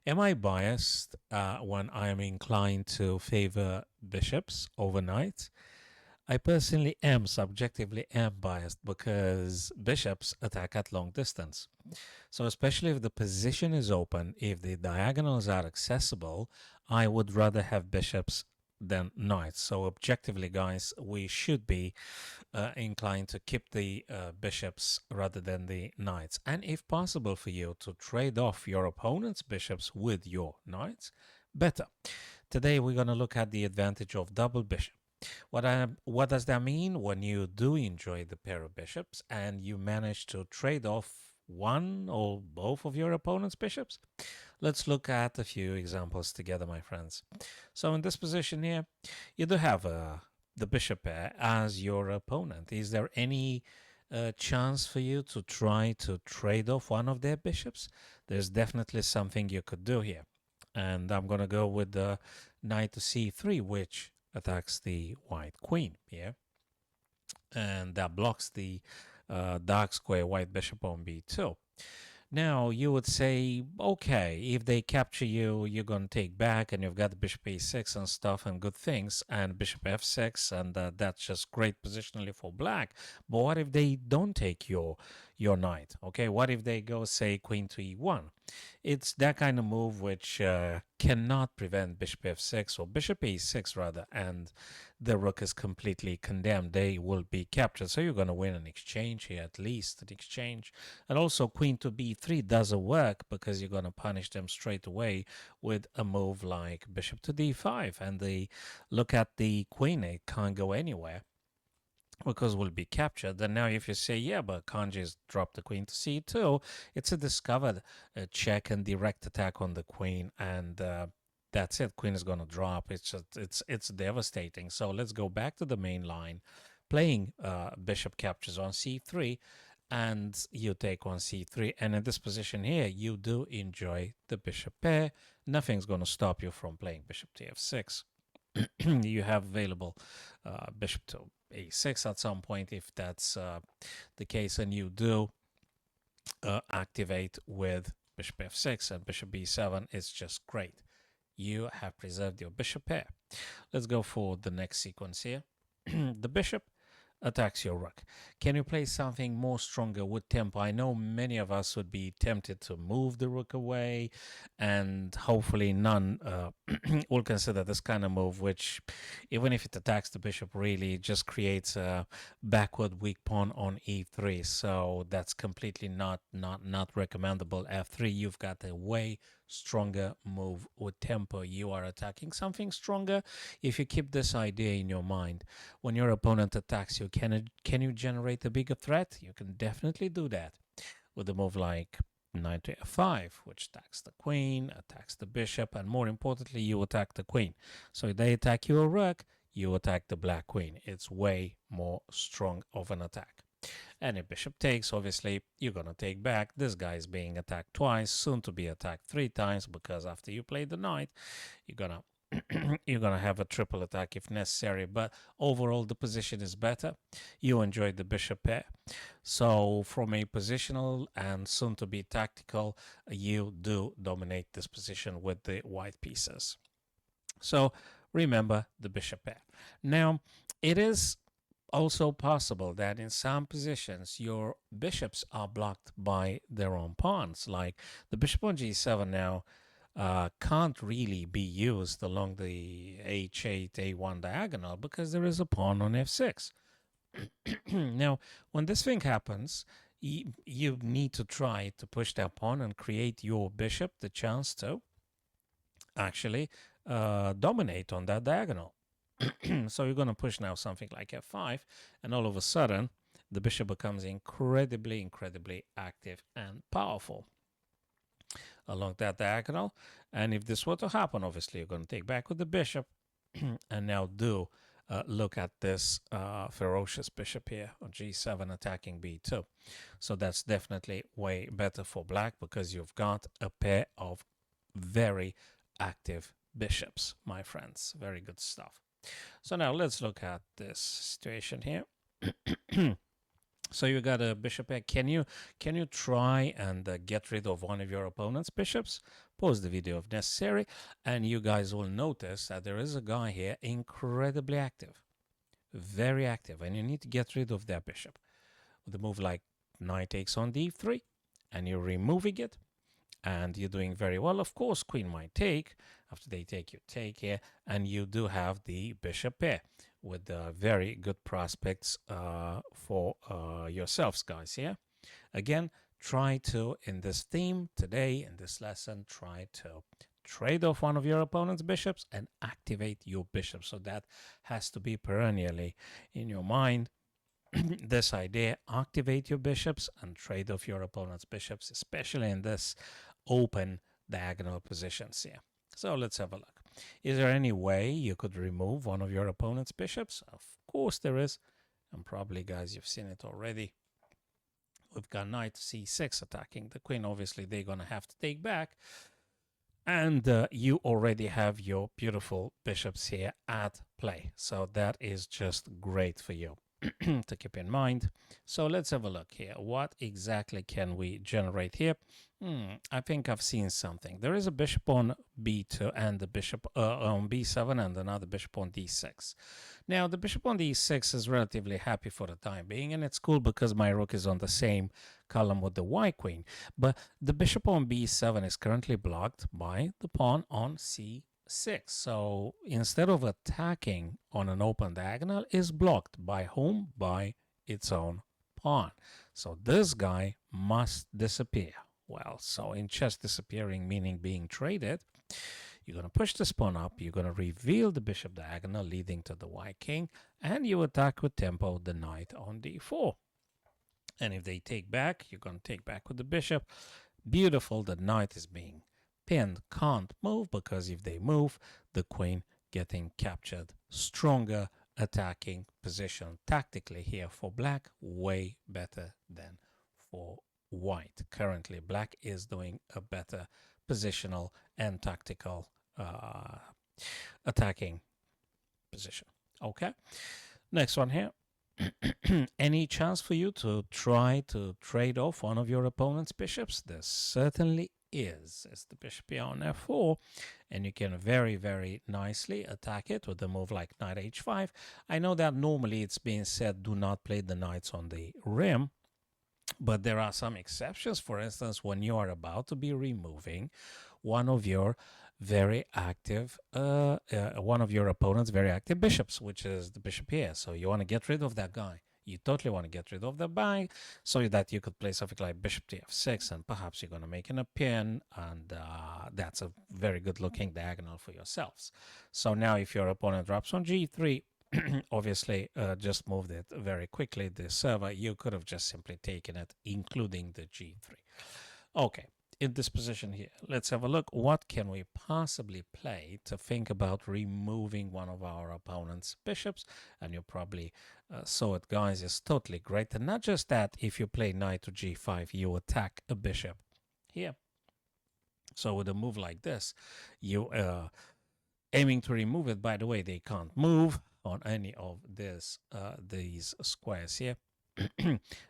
Am I biased when I am inclined to favor bishops over knights? I personally am, subjectively am biased because bishops attack at long distance. So, especially if the position is open, if the diagonals are accessible, I would rather have bishops than knights. So, objectively, guys, we should be inclined to keep the bishops rather than the knights. And if possible for you to trade off your opponent's bishops with your knights, better. Today, we're going to look at the advantage of double bishop. What does that mean when you do enjoy the pair of bishops and you manage to trade off one or both of your opponent's bishops? Let's look at a few examples together, my friends. So in this position here, you do have the bishop pair as your opponent. Is there any chance for you to try to trade off one of their bishops? There's definitely something you could do here. And I'm going to go with the knight to c3, which attacks the white queen here. And that blocks the dark square white bishop on b2. Now, you would say, okay, if they capture you, you're going to take back, and you've got the bishop a6 and stuff and good things, and bishop f6, and that's just great positionally for black. But what if they don't take your knight? Okay, what if they go, say, queen to e1? It's that kind of move which cannot prevent bishop f6 or bishop a6 rather, and the rook is completely condemned. They will be captured. So you're going to win an exchange here, at least an exchange. And also queen to b3 doesn't work because you're going to punish them straight away with a move like bishop to d5. And they look at the queen, it can't go anywhere because will be captured. And now if you say, yeah, but can't just drop the queen to c2, it's a discovered check and direct attack on the queen, and that's it. Queen is going to drop. It's just it's devastating. So let's go back to the main line, playing bishop captures on c3, and you take on c3. And in this position here, you do enjoy the bishop pair. Nothing's going to stop you from playing bishop to f6. You have available bishop to a6 at some point if that's the case, and you do activate with bishop f6 and bishop b7. It's just great. You have preserved your bishop pair. Let's go for the next sequence here. The bishop attacks your rook. Can you play something more stronger with tempo? I know many of us would be tempted to move the rook away, and hopefully none will consider this kind of move, which, even if it attacks the bishop, really just creates a backward weak pawn on e3. So that's completely not recommendable. f3, you've got a way stronger move with tempo. You are attacking something stronger. If you keep this idea in your mind, when your opponent attacks you, can you generate a bigger threat? You can definitely do that with a move like knight to f5, which attacks the queen, attacks the bishop, and more importantly, you attack the queen. So if they attack your rook, you attack the black queen. It's way more strong of an attack. And if bishop takes, obviously, you're going to take back. This guy is being attacked twice, soon to be attacked 3 times, because after you play the knight, you're going to you're going to have a triple attack if necessary. But overall, the position is better. You enjoyed the bishop pair. So from a positional and soon to be tactical, you do dominate this position with the white pieces. So remember the bishop pair. Now, it is also possible that in some positions your bishops are blocked by their own pawns, like the bishop on g7 now can't really be used along the h8, a1 diagonal because there is a pawn on f6. Now, when this thing happens, you need to try to push that pawn and create your bishop the chance to actually dominate on that diagonal. So you're going to push now something like f5, and all of a sudden, the bishop becomes incredibly active and powerful along that diagonal. And if this were to happen, obviously, you're going to take back with the bishop and now do look at this ferocious bishop here on g7 attacking b2. So that's definitely way better for black because you've got a pair of very active bishops, my friends. Very good stuff. So now let's look at this situation here. So you got a bishop here. Can you try and get rid of one of your opponent's bishops? Pause the video if necessary, and you guys will notice that there is a guy here incredibly active, very active, and you need to get rid of that bishop. With a move like knight takes on d3, and you're removing it, and you're doing very well. Of course, queen might take. After they take, you take here, and you do have the bishop pair with very good prospects for yourselves, guys. Here, again, try to, in this theme today, in this lesson, try to trade off one of your opponent's bishops and activate your bishop. So that has to be perennially in your mind. This idea, activate your bishops and trade off your opponent's bishops, especially in this open diagonal positions here. So let's have a look. Is there any way you could remove one of your opponent's bishops? Of course there is. And probably, guys, you've seen it already. We've got knight c6 attacking the queen. Obviously, they're going to have to take back. And you already have your beautiful bishops here at play. So that is just great for you to keep in mind. So let's have a look here. What exactly can we generate here? I think I've seen something. There is a bishop on b2 and the bishop on b7 and another bishop on d6. Now, the bishop on d6 is relatively happy for the time being, and it's cool because my rook is on the same column with the white queen. But the bishop on b7 is currently blocked by the pawn on c6. So instead of attacking on an open diagonal, is blocked by whom? By its own pawn. So this guy must disappear. Well, so in chess, disappearing meaning being traded. You're going to push this pawn up. You're going to reveal the bishop diagonal leading to the white king, and you attack with tempo the knight on d4. And if they take back, you're going to take back with the bishop. Beautiful. The knight is being pinned, can't move, because if they move, the queen getting captured. Stronger attacking position tactically here for black, way better than for white. Currently, black is doing a better positional and tactical attacking position. Okay, next one here. Any chance for you to try to trade off one of your opponent's bishops? There certainly is. It's the bishop here on f4, and you can very, very nicely attack it with a move like knight h5. I know that normally it's being said do not play the knights on the rim, but there are some exceptions. For instance, when you are about to be removing one of your very active, one of your opponent's very active bishops, which is the bishop here. So you want to get rid of that guy. You totally want to get rid of the guy so that you could play something like bishop to f6, and perhaps you're going to make an pin, and that's a very good looking diagonal for yourselves. So now if your opponent drops on g3, obviously just moved it very quickly, the server, you could have just simply taken it, including the g3. Okay, in this position here, let's have a look. What can we possibly play to think about removing one of our opponent's bishops? And you probably saw it, guys. It's totally great. And not just that, if you play knight to g5, you attack a bishop here. So with a move like this, you aiming to remove it. By the way, they can't move on any of these squares here.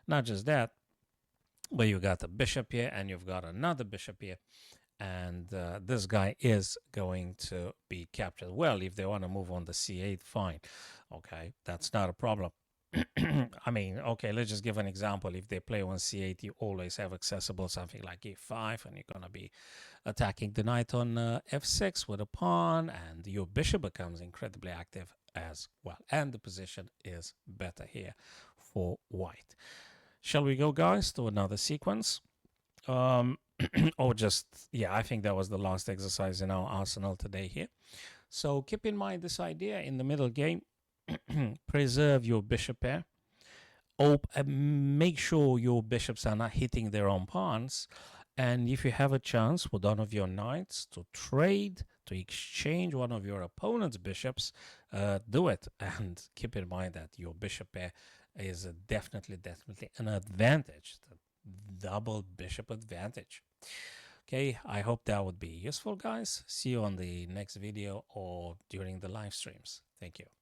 Not just that, but you got a bishop here and you've got another bishop here, and this guy is going to be captured. Well, if they want to move on the c8, fine. Okay, that's not a problem. I mean, okay, let's just give an example. If they play on c8, you always have accessible something like e5, and you're going to be attacking the knight on f6 with a pawn, and your bishop becomes incredibly active as well. And the position is better here for white. Shall we go, guys, to another sequence? Or just, yeah, I think that was the last exercise in our arsenal today here. So keep in mind this idea in the middle game. Preserve your bishop pair. Make sure your bishops are not hitting their own pawns. And if you have a chance with one of your knights to trade, to exchange one of your opponent's bishops, do it. And keep in mind that your bishop pair is definitely an advantage, the double bishop advantage. Okay, I hope that would be useful, guys. See you on the next video or during the live streams. Thank you.